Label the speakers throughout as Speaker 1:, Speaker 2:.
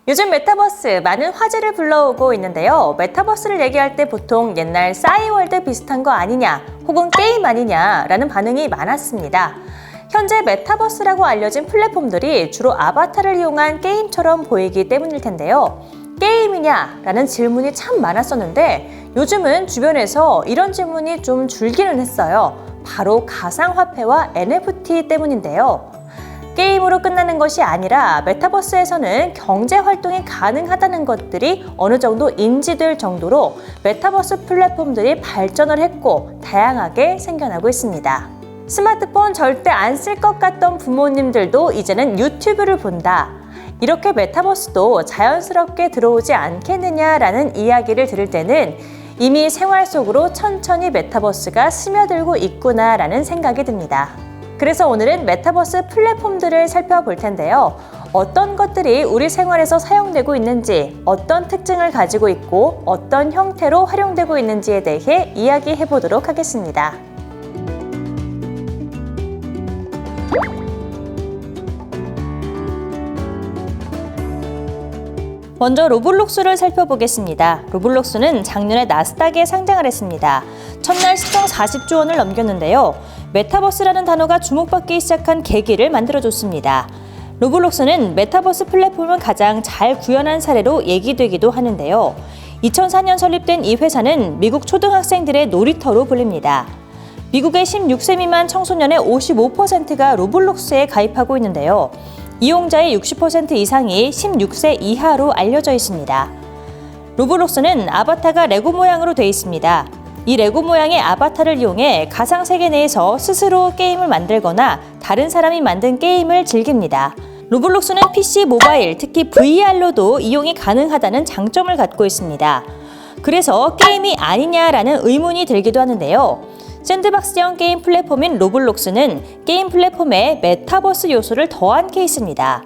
Speaker 1: 요즘 메타버스 많은 화제를 불러오고 있는데요. 메타버스를 얘기할 때 보통 옛날 싸이월드 비슷한 거 아니냐 혹은 게임 아니냐라는 반응이 많았습니다. 현재 메타버스라고 알려진 플랫폼들이 주로 아바타를 이용한 게임처럼 보이기 때문일 텐데요. 게임이냐라는 질문이 참 많았었는데 요즘은 주변에서 이런 질문이 좀 줄기는 했어요. 바로 가상화폐와 NFT 때문인데요. 게임으로 끝나는 것이 아니라 메타버스에서는 경제 활동이 가능하다는 것들이 어느 정도 인지될 정도로 메타버스 플랫폼들이 발전을 했고 다양하게 생겨나고 있습니다. 스마트폰 절대 안 쓸 것 같던 부모님들도 이제는 유튜브를 본다. 이렇게 메타버스도 자연스럽게 들어오지 않겠느냐라는 이야기를 들을 때는 이미 생활 속으로 천천히 메타버스가 스며들고 있구나라는 생각이 듭니다. 그래서 오늘은 메타버스 플랫폼들을 살펴볼 텐데요. 어떤 것들이 우리 생활에서 사용되고 있는지, 어떤 특징을 가지고 있고 어떤 형태로 활용되고 있는지에 대해 이야기해 보도록 하겠습니다. 먼저 로블록스를 살펴보겠습니다. 로블록스는 작년에 나스닥에 상장을 했습니다. 첫날 시총 40조 원을 넘겼는데요. 메타버스라는 단어가 주목받기 시작한 계기를 만들어줬습니다. 로블록스는 메타버스 플랫폼을 가장 잘 구현한 사례로 얘기되기도 하는데요. 2004년 설립된 이 회사는 미국 초등학생들의 놀이터로 불립니다. 미국의 16세 미만 청소년의 55%가 로블록스에 가입하고 있는데요. 이용자의 60% 이상이 16세 이하로 알려져 있습니다. 로블록스는 아바타가 레고 모양으로 되어 있습니다. 이 레고 모양의 아바타를 이용해 가상세계 내에서 스스로 게임을 만들거나 다른 사람이 만든 게임을 즐깁니다. 로블록스는 PC, 모바일, 특히 VR로도 이용이 가능하다는 장점을 갖고 있습니다. 그래서 게임이 아니냐라는 의문이 들기도 하는데요. 샌드박스형 게임 플랫폼인 로블록스는 게임 플랫폼에 메타버스 요소를 더한 케이스입니다.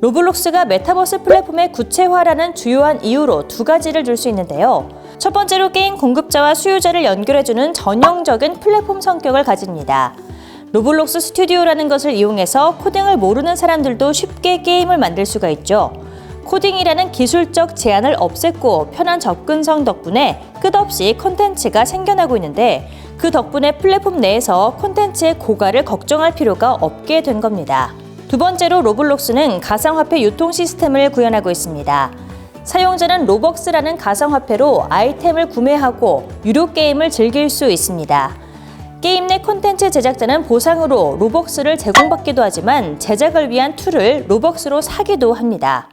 Speaker 1: 로블록스가 메타버스 플랫폼의 구체화라는 주요한 이유로 두 가지를 들 수 있는데요. 첫 번째로 게임 공급자와 수요자를 연결해주는 전형적인 플랫폼 성격을 가집니다. 로블록스 스튜디오라는 것을 이용해서 코딩을 모르는 사람들도 쉽게 게임을 만들 수가 있죠. 코딩이라는 기술적 제한을 없앴고 편한 접근성 덕분에 끝없이 콘텐츠가 생겨나고 있는데 그 덕분에 플랫폼 내에서 콘텐츠의 고가를 걱정할 필요가 없게 된 겁니다. 두 번째로 로블록스는 가상화폐 유통 시스템을 구현하고 있습니다. 사용자는 로벅스라는 가상화폐로 아이템을 구매하고 유료 게임을 즐길 수 있습니다. 게임 내 콘텐츠 제작자는 보상으로 로벅스를 제공받기도 하지만 제작을 위한 툴을 로벅스로 사기도 합니다.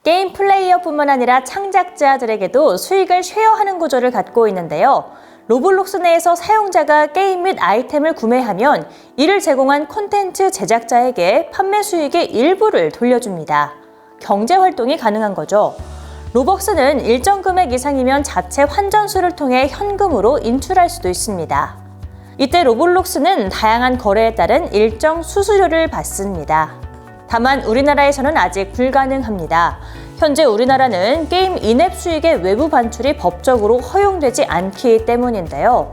Speaker 1: 게임 플레이어뿐만 아니라 창작자들에게도 수익을 쉐어하는 구조를 갖고 있는데요. 로블록스 내에서 사용자가 게임 및 아이템을 구매하면 이를 제공한 콘텐츠 제작자에게 판매 수익의 일부를 돌려줍니다. 경제 활동이 가능한 거죠. 로벅스는 일정 금액 이상이면 자체 환전수를 통해 현금으로 인출할 수도 있습니다. 이때 로블록스는 다양한 거래에 따른 일정 수수료를 받습니다. 다만 우리나라에서는 아직 불가능합니다. 현재 우리나라는 게임 인앱 수익의 외부 반출이 법적으로 허용되지 않기 때문인데요.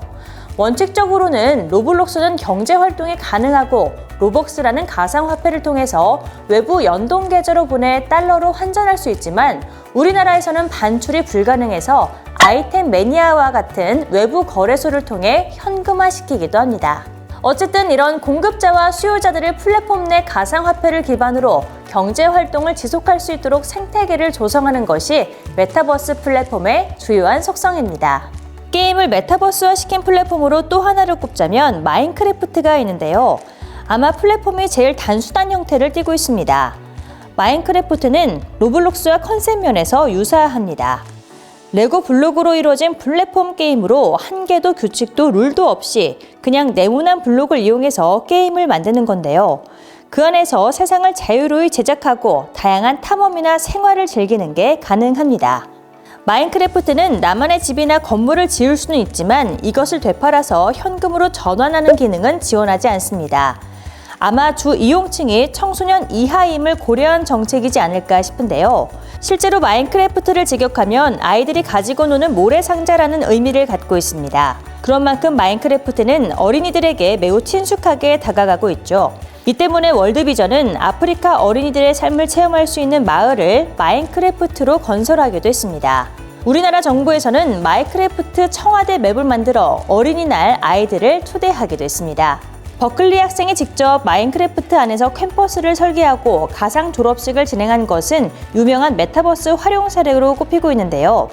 Speaker 1: 원칙적으로는 로블록스는 경제 활동이 가능하고 로벅스라는 가상화폐를 통해서 외부 연동 계좌로 보내 달러로 환전할 수 있지만 우리나라에서는 반출이 불가능해서 아이템 매니아와 같은 외부 거래소를 통해 현금화시키기도 합니다. 어쨌든 이런 공급자와 수요자들을 플랫폼 내 가상화폐를 기반으로 경제 활동을 지속할 수 있도록 생태계를 조성하는 것이 메타버스 플랫폼의 주요한 속성입니다. 게임을 메타버스화 시킨 플랫폼으로 또 하나를 꼽자면 마인크래프트가 있는데요. 아마 플랫폼이 제일 단순한 형태를 띠고 있습니다. 마인크래프트는 로블록스와 컨셉 면에서 유사합니다. 레고 블록으로 이루어진 플랫폼 게임으로 한계도 규칙도 룰도 없이 그냥 네모난 블록을 이용해서 게임을 만드는 건데요. 그 안에서 세상을 자유로이 제작하고 다양한 탐험이나 생활을 즐기는 게 가능합니다. 마인크래프트는 나만의 집이나 건물을 지을 수는 있지만 이것을 되팔아서 현금으로 전환하는 기능은 지원하지 않습니다. 아마 주 이용층이 청소년 이하임을 고려한 정책이지 않을까 싶은데요. 실제로 마인크래프트를 직역하면 아이들이 가지고 노는 모래상자라는 의미를 갖고 있습니다. 그런 만큼 마인크래프트는 어린이들에게 매우 친숙하게 다가가고 있죠. 이 때문에 월드비전은 아프리카 어린이들의 삶을 체험할 수 있는 마을을 마인크래프트로 건설하기도 했습니다. 우리나라 정부에서는 마인크래프트 청와대 맵을 만들어 어린이날 아이들을 초대하기도 했습니다. 버클리 학생이 직접 마인크래프트 안에서 캠퍼스를 설계하고 가상 졸업식을 진행한 것은 유명한 메타버스 활용 사례로 꼽히고 있는데요.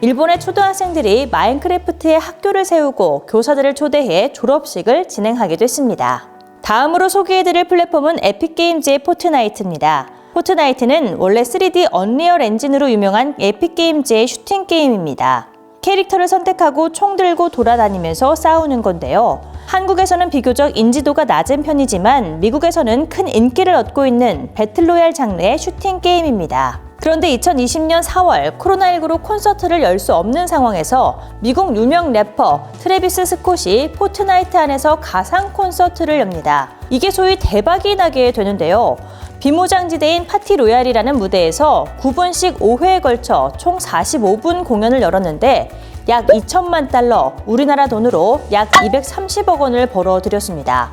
Speaker 1: 일본의 초등학생들이 마인크래프트에 학교를 세우고 교사들을 초대해 졸업식을 진행하기도 했습니다. 다음으로 소개해드릴 플랫폼은 에픽게임즈의 포트나이트입니다. 포트나이트는 원래 3D 언리얼 엔진으로 유명한 에픽게임즈의 슈팅 게임입니다. 캐릭터를 선택하고 총 들고 돌아다니면서 싸우는 건데요. 한국에서는 비교적 인지도가 낮은 편이지만 미국에서는 큰 인기를 얻고 있는 배틀로얄 장르의 슈팅 게임입니다. 그런데 2020년 4월 코로나19로 콘서트를 열 수 없는 상황에서 미국 유명 래퍼 트래비스 스콧이 포트나이트 안에서 가상 콘서트를 엽니다. 이게 소위 대박이 나게 되는데요. 비무장지대인 파티 로얄이라는 무대에서 9분씩 5회에 걸쳐 총 45분 공연을 열었는데 약 2천만 달러, 우리나라 돈으로 약 230억 원을 벌어들였습니다.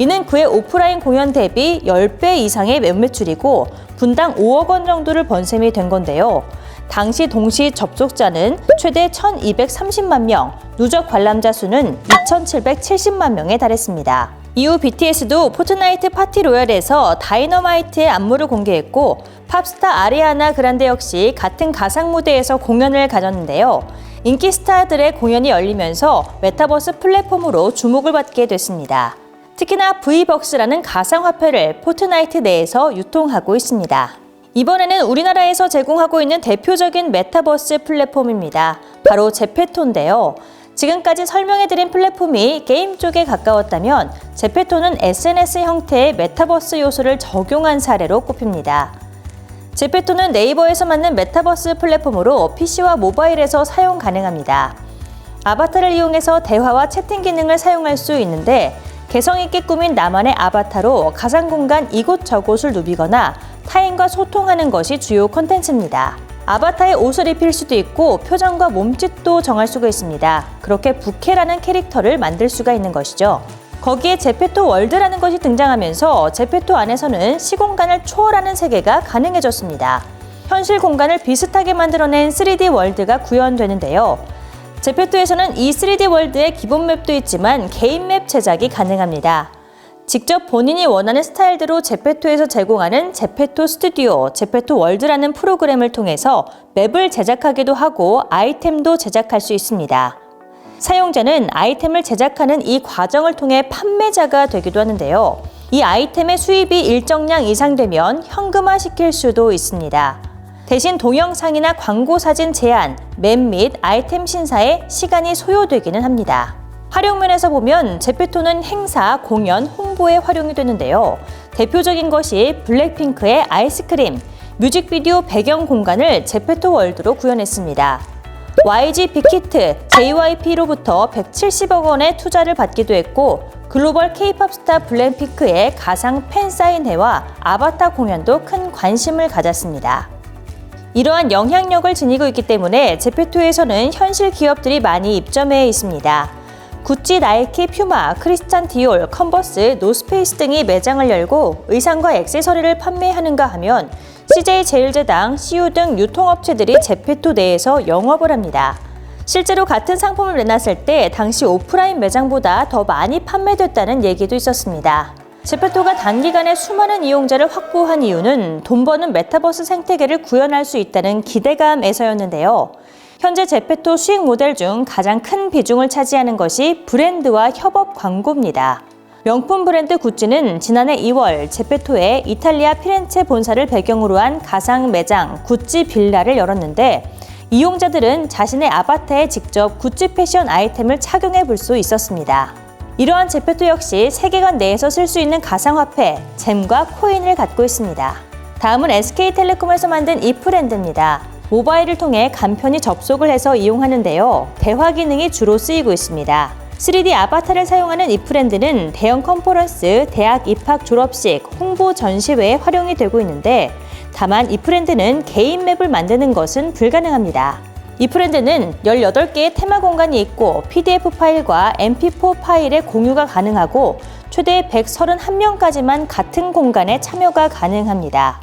Speaker 1: 이는 그의 오프라인 공연 대비 10배 이상의 매출이고 분당 5억 원 정도를 번 셈이 된 건데요. 당시 동시 접속자는 최대 1,230만 명, 누적 관람자 수는 2,770만 명에 달했습니다. 이후 BTS도 포트나이트 파티 로얄에서 다이너마이트의 안무를 공개했고 팝스타 아리아나 그란데 역시 같은 가상 무대에서 공연을 가졌는데요. 인기 스타들의 공연이 열리면서 메타버스 플랫폼으로 주목을 받게 됐습니다. 특히나 V벅스라는 가상화폐를 포트나이트 내에서 유통하고 있습니다. 이번에는 우리나라에서 제공하고 있는 대표적인 메타버스 플랫폼입니다. 바로 제페토인데요. 지금까지 설명해드린 플랫폼이 게임 쪽에 가까웠다면 제페토는 SNS 형태의 메타버스 요소를 적용한 사례로 꼽힙니다. 제페토는 네이버에서 만든 메타버스 플랫폼으로 PC와 모바일에서 사용 가능합니다. 아바타를 이용해서 대화와 채팅 기능을 사용할 수 있는데 개성 있게 꾸민 나만의 아바타로 가상 공간 이곳저곳을 누비거나 타인과 소통하는 것이 주요 콘텐츠입니다. 아바타에 옷을 입힐 수도 있고 표정과 몸짓도 정할 수가 있습니다. 그렇게 부캐라는 캐릭터를 만들 수가 있는 것이죠. 거기에 제페토 월드라는 것이 등장하면서 제페토 안에서는 시공간을 초월하는 세계가 가능해졌습니다. 현실 공간을 비슷하게 만들어낸 3D 월드가 구현되는데요. 제페토에서는 이 3D 월드의 기본 맵도 있지만 개인 맵 제작이 가능합니다. 직접 본인이 원하는 스타일대로 제페토에서 제공하는 제페토 스튜디오, 제페토 월드라는 프로그램을 통해서 맵을 제작하기도 하고 아이템도 제작할 수 있습니다. 사용자는 아이템을 제작하는 이 과정을 통해 판매자가 되기도 하는데요. 이 아이템의 수입이 일정량 이상 되면 현금화시킬 수도 있습니다. 대신 동영상이나 광고 사진 제안, 맵 및 아이템 신사에 시간이 소요되기는 합니다. 활용면에서 보면 제페토는 행사, 공연, 홍보에 활용이 되는데요. 대표적인 것이 블랙핑크의 아이스크림, 뮤직비디오 배경 공간을 제페토 월드로 구현했습니다. YG 빅히트, JYP로부터 170억 원의 투자를 받기도 했고 글로벌 K-팝 스타 블랙핑크의 가상 팬사인회와 아바타 공연도 큰 관심을 가졌습니다. 이러한 영향력을 지니고 있기 때문에 제페토에서는 현실 기업들이 많이 입점해 있습니다. 구찌, 나이키, 퓨마, 크리스찬 디올, 컨버스, 노스페이스 등이 매장을 열고 의상과 액세서리를 판매하는가 하면 CJ제일제당, CU 등 유통업체들이 제페토 내에서 영업을 합니다. 실제로 같은 상품을 내놨을 때 당시 오프라인 매장보다 더 많이 판매됐다는 얘기도 있었습니다. 제페토가 단기간에 수많은 이용자를 확보한 이유는 돈 버는 메타버스 생태계를 구현할 수 있다는 기대감에서였는데요. 현재 제페토 수익 모델 중 가장 큰 비중을 차지하는 것이 브랜드와 협업 광고입니다. 명품 브랜드 구찌는 지난해 2월 제페토에 이탈리아 피렌체 본사를 배경으로 한 가상 매장 구찌 빌라를 열었는데 이용자들은 자신의 아바타에 직접 구찌 패션 아이템을 착용해 볼 수 있었습니다. 이러한 제페토 역시 세계관 내에서 쓸 수 있는 가상화폐, 잼과 코인을 갖고 있습니다. 다음은 SK텔레콤에서 만든 이프렌드입니다. 모바일을 통해 간편히 접속을 해서 이용하는데요. 대화 기능이 주로 쓰이고 있습니다. 3D 아바타를 사용하는 이프렌드는 대형 컨퍼런스, 대학 입학 졸업식, 홍보 전시회에 활용이 되고 있는데 다만 이프렌드는 개인 맵을 만드는 것은 불가능합니다. 이프렌드는 18개의 테마 공간이 있고 PDF 파일과 MP4 파일의 공유가 가능하고 최대 131명까지만 같은 공간에 참여가 가능합니다.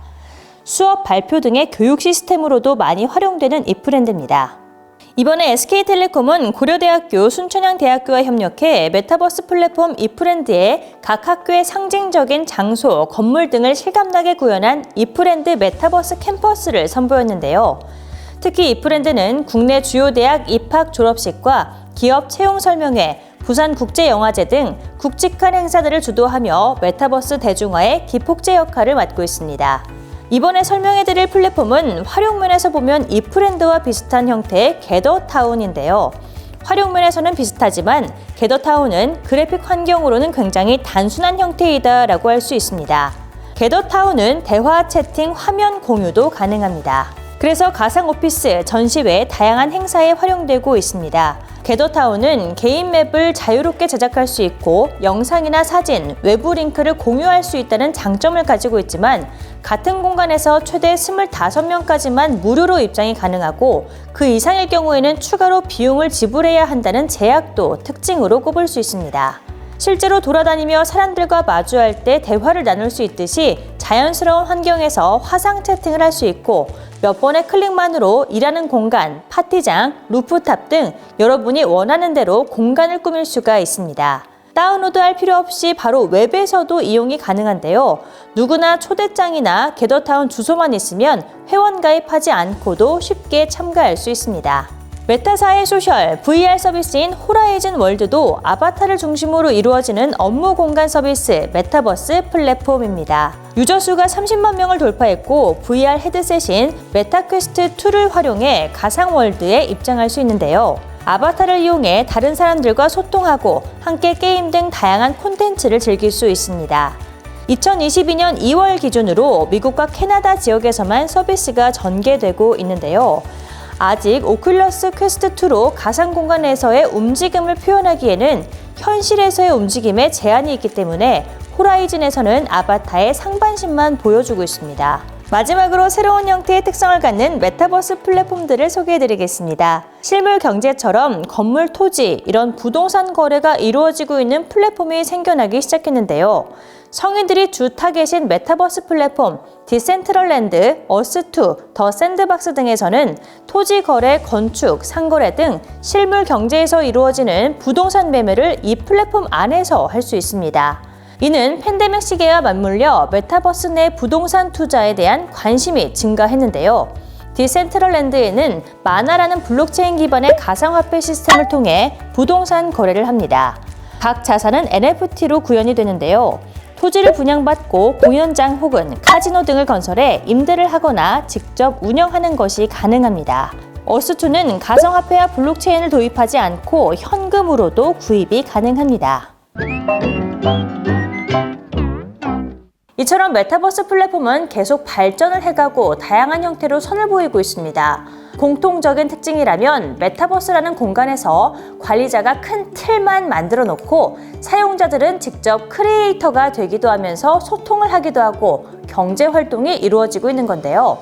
Speaker 1: 수업, 발표 등의 교육 시스템으로도 많이 활용되는 이 브랜드입니다. 이번에 SK텔레콤은 고려대학교, 순천향대학교와 협력해 메타버스 플랫폼 이프렌드에 각 학교의 상징적인 장소, 건물 등을 실감나게 구현한 이프렌드 메타버스 캠퍼스를 선보였는데요. 특히 이프렌드는 국내 주요 대학 입학 졸업식과 기업 채용 설명회, 부산국제영화제 등 굵직한 행사들을 주도하며 메타버스 대중화의 기폭제 역할을 맡고 있습니다. 이번에 설명해드릴 플랫폼은 활용면에서 보면 이프렌드와 비슷한 형태의 게더타운인데요. 활용면에서는 비슷하지만 게더타운은 그래픽 환경으로는 굉장히 단순한 형태이다라고 할 수 있습니다. 게더타운은 대화, 채팅, 화면 공유도 가능합니다. 그래서 가상 오피스, 전시회, 다양한 행사에 활용되고 있습니다. 게더타운은 개인 맵을 자유롭게 제작할 수 있고 영상이나 사진, 외부 링크를 공유할 수 있다는 장점을 가지고 있지만 같은 공간에서 최대 25명까지만 무료로 입장이 가능하고 그 이상일 경우에는 추가로 비용을 지불해야 한다는 제약도 특징으로 꼽을 수 있습니다. 실제로 돌아다니며 사람들과 마주할 때 대화를 나눌 수 있듯이 자연스러운 환경에서 화상 채팅을 할 수 있고 몇 번의 클릭만으로 일하는 공간, 파티장, 루프탑 등 여러분이 원하는 대로 공간을 꾸밀 수가 있습니다. 다운로드할 필요 없이 바로 웹에서도 이용이 가능한데요. 누구나 초대장이나 게더타운 주소만 있으면 회원 가입하지 않고도 쉽게 참가할 수 있습니다. 메타사의 소셜, VR 서비스인 호라이즌 월드도 아바타를 중심으로 이루어지는 업무 공간 서비스 메타버스 플랫폼입니다. 유저 수가 30만 명을 돌파했고 VR 헤드셋인 메타퀘스트2를 활용해 가상 월드에 입장할 수 있는데요. 아바타를 이용해 다른 사람들과 소통하고 함께 게임 등 다양한 콘텐츠를 즐길 수 있습니다. 2022년 2월 기준으로 미국과 캐나다 지역에서만 서비스가 전개되고 있는데요. 아직 오큘러스 퀘스트2로 가상 공간에서의 움직임을 표현하기에는 현실에서의 움직임에 제한이 있기 때문에 호라이즌에서는 아바타의 상반신만 보여주고 있습니다. 마지막으로 새로운 형태의 특성을 갖는 메타버스 플랫폼들을 소개해드리겠습니다. 실물 경제처럼 건물, 토지, 이런 부동산 거래가 이루어지고 있는 플랫폼이 생겨나기 시작했는데요. 성인들이 주 타겟인 메타버스 플랫폼 디센트럴랜드, 어스2, 더 샌드박스 등에서는 토지 거래, 건축, 상거래 등 실물 경제에서 이루어지는 부동산 매매를 이 플랫폼 안에서 할 수 있습니다. 이는 팬데믹 시기와 맞물려 메타버스 내 부동산 투자에 대한 관심이 증가했는데요. 디센트럴랜드에는 마나라는 블록체인 기반의 가상화폐 시스템을 통해 부동산 거래를 합니다. 각 자산은 NFT로 구현이 되는데요. 토지를 분양받고 공연장 혹은 카지노 등을 건설해 임대를 하거나 직접 운영하는 것이 가능합니다. 어스2는 가상화폐와 블록체인을 도입하지 않고 현금으로도 구입이 가능합니다. 이처럼 메타버스 플랫폼은 계속 발전을 해가고 다양한 형태로 선을 보이고 있습니다. 공통적인 특징이라면 메타버스라는 공간에서 관리자가 큰 틀만 만들어 놓고 사용자들은 직접 크리에이터가 되기도 하면서 소통을 하기도 하고 경제 활동이 이루어지고 있는 건데요.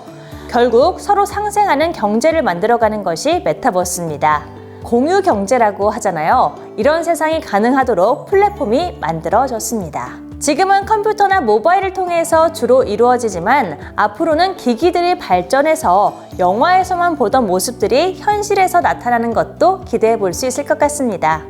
Speaker 1: 결국 서로 상생하는 경제를 만들어가는 것이 메타버스입니다. 공유 경제라고 하잖아요. 이런 세상이 가능하도록 플랫폼이 만들어졌습니다. 지금은 컴퓨터나 모바일을 통해서 주로 이루어지지만 앞으로는 기기들이 발전해서 영화에서만 보던 모습들이 현실에서 나타나는 것도 기대해 볼 수 있을 것 같습니다.